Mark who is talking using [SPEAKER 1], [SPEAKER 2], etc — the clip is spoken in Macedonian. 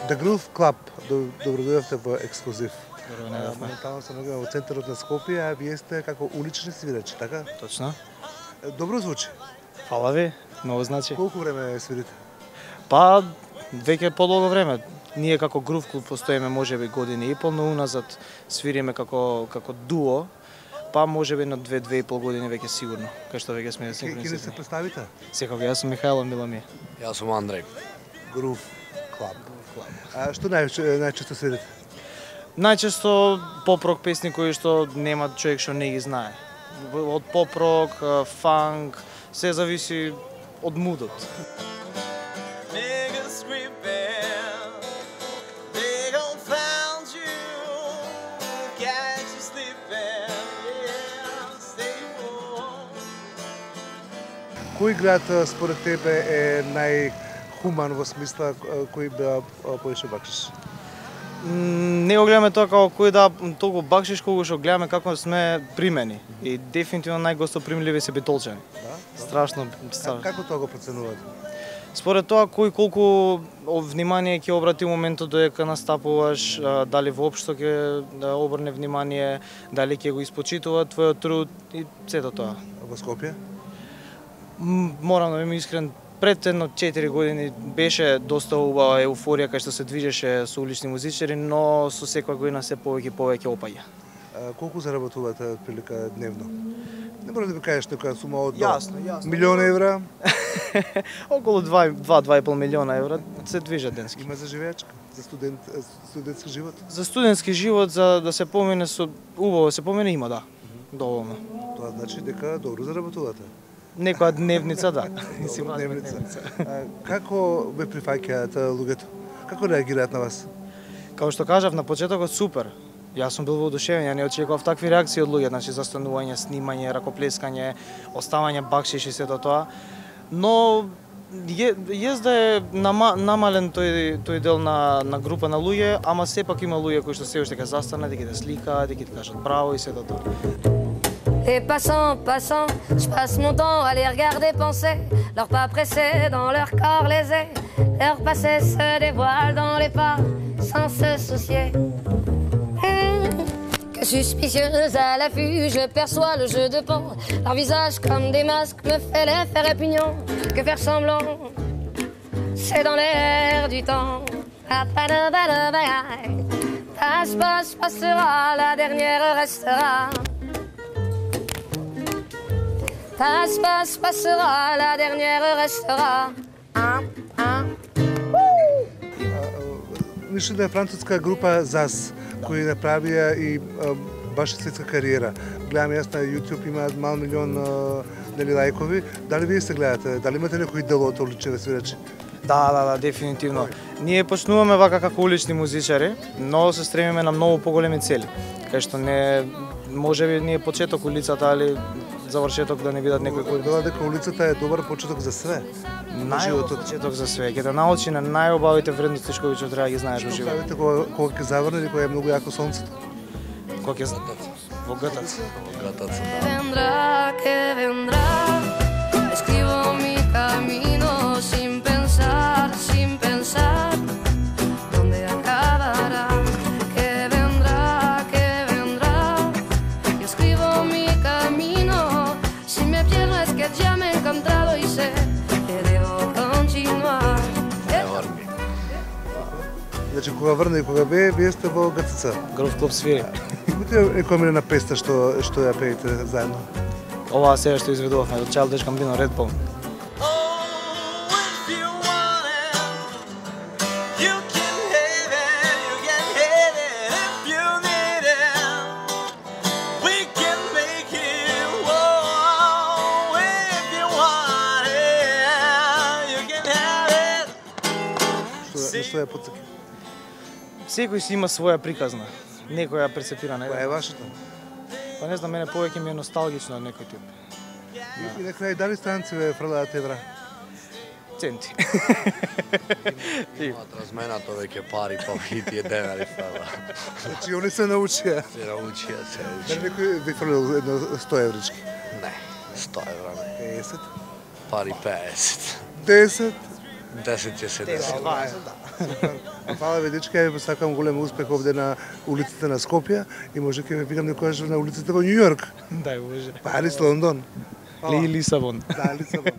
[SPEAKER 1] The Groove Club, добродојавте во ексклузив.
[SPEAKER 2] Добро.
[SPEAKER 1] Моментално се наоѓаме во центарот на Скопје, а вие сте како улични свирачи, така?
[SPEAKER 2] Точно.
[SPEAKER 1] Добро звучи.
[SPEAKER 2] Фала ви, многу значи.
[SPEAKER 1] Колку време свирите?
[SPEAKER 2] Па, веќе подолго време. Ние како Groove Club постоиме можеби години и пол, но уназад свириме како дуо. Па можеби на 2-2,5 години веќе сигурно, кај што веќе сме синхронизирани.
[SPEAKER 1] Ке не се представите?
[SPEAKER 2] Секако, јас сум Михајло Миломи.
[SPEAKER 3] Јас сум Андреј.
[SPEAKER 1] Groove Club. А што најчесто свирите?
[SPEAKER 2] Најчесто поп-рок песни кои што нема човек што не ги знае. Од поп-рок, фанк, се зависи од мудот.
[SPEAKER 1] Кој град според тебе е најхуман во смисла кој беа поише бакшиш?
[SPEAKER 2] Не го гледаме тоа како кој да толку бакшиш, колку што гледаме како сме примени. И дефинитивно најгостопримливи се битолчани.
[SPEAKER 1] Да?
[SPEAKER 2] Страшно.
[SPEAKER 1] Како тоа го проценувате?
[SPEAKER 2] Според тоа кој колку внимание ќе обрати моментот додека настапуваш, дали воопшто ќе обрне внимание, дали ќе го испочитува твојот труд и сето тоа.
[SPEAKER 1] Во Скопје?
[SPEAKER 2] Морам да бидам искрен, пред едно 4 години беше доста убава еуфорија кај што се движеше со улични музичари, но со секоја година се повеќе опаѓа.
[SPEAKER 1] Колку заработувате отприлика дневно? Не мора да ми кажеш некоја сума од
[SPEAKER 2] Јасно.
[SPEAKER 1] милион евра?
[SPEAKER 2] Околу 2,5 милиона евра се движат денски.
[SPEAKER 1] Има за живеачка? За студентски живот?
[SPEAKER 2] За студентски живот, за да се помине со убаво се помине има, да. Доволно.
[SPEAKER 1] Тоа значи дека добро заработувате.
[SPEAKER 2] Некоја дневница, да.
[SPEAKER 1] Дневница. Како ве прифаќаат луѓето? Како реагираат на вас?
[SPEAKER 2] Како што кажав на почетокот, супер. Јас сум бил воодушевен, ја не очекував такви реакции од луѓе, значи застанување, снимање, ракоплескање, оставање бакшиш и сето тоа. Но да е намален тој дел на група на луѓе, ама сепак има луѓе кои што се уште ќе застанат и ќе те сликаат и ќе ти кажат браво и сето тоа.
[SPEAKER 4] Et passant, je passe mon temps à les regarder penser, leurs pas pressés dans leur corps lésés, leur passé se dévoile dans les pas sans se soucier. Que suspicieuse à l'affût, je perçois le jeu de pan, leur visage comme des masques me fait l'effet répugnant, que faire semblant, c'est dans l'air du temps. Passe, passera, la dernière restera. Passe, passera, la dernière restera.
[SPEAKER 1] Мислам да е француска група ЗАС, кои направија и ваша светска кариера. Гледам јас на YouTube имаат мал милион лајкови. Дали вие се гледате? Дали имате некој дел од уличните свирачи?
[SPEAKER 2] Да, дефинитивно. Ние почнуваме вака како улични музичари, но се стремиме на многу поголеми цели. Кај што не можеби ние почеток улицата, али завршеток да не видат некој кој
[SPEAKER 1] била дека улицата е добар почеток за све.
[SPEAKER 2] Најубав почеток за све. Ќе те научи на најубавите вредности кои што треба да ги знаеш во животот.
[SPEAKER 1] Што правите кога ќе заврне или кога е многу јако сонцето?
[SPEAKER 2] Кога ќе во гатац.
[SPEAKER 4] Vendrá, que vendrá. Escribo mi camino sin pensar dónde acabará. Que vendrá. Yo escribo mi camino. Si me pierdo es que ya me he encontrado y sé que debo continuar.
[SPEAKER 1] Значи кога врне и кога вие сте во ГЦЦ.
[SPEAKER 2] Groove Club свири.
[SPEAKER 1] Имате некоја омилена песна што ја пеете заедно?
[SPEAKER 2] Ова сега што изведувавме од Childish Gambino, Red Bone.
[SPEAKER 1] Што ја потсеќа?
[SPEAKER 2] Секој си има своја приказна. Некој ја прецепира на
[SPEAKER 1] Која е вашата?
[SPEAKER 2] Па не знам, мене повеќе ми е носталгично од некој тип.
[SPEAKER 1] И на крај дали странци ве фрлаат евра?
[SPEAKER 2] Центи.
[SPEAKER 3] Имаат разменато веќе пари по хитија денари фрла.
[SPEAKER 1] Значи они се научија.
[SPEAKER 3] Се научија.
[SPEAKER 1] Дали некој ви фрлил едно 100 еврички?
[SPEAKER 3] Не, 100 евра не.
[SPEAKER 1] 50?
[SPEAKER 3] Пари 50.
[SPEAKER 1] 10?
[SPEAKER 3] 10 ќе се деси.
[SPEAKER 2] 20, да.
[SPEAKER 1] Фала ви, дечки, ја ви посакам голем успех овде на улиците на Скопје и може ќе ве видам некојаш на улиците во Њујорк.
[SPEAKER 2] Дај Боже.
[SPEAKER 1] Париз, Лондон.
[SPEAKER 2] Ли Лисабон.
[SPEAKER 1] Да, Лисабон.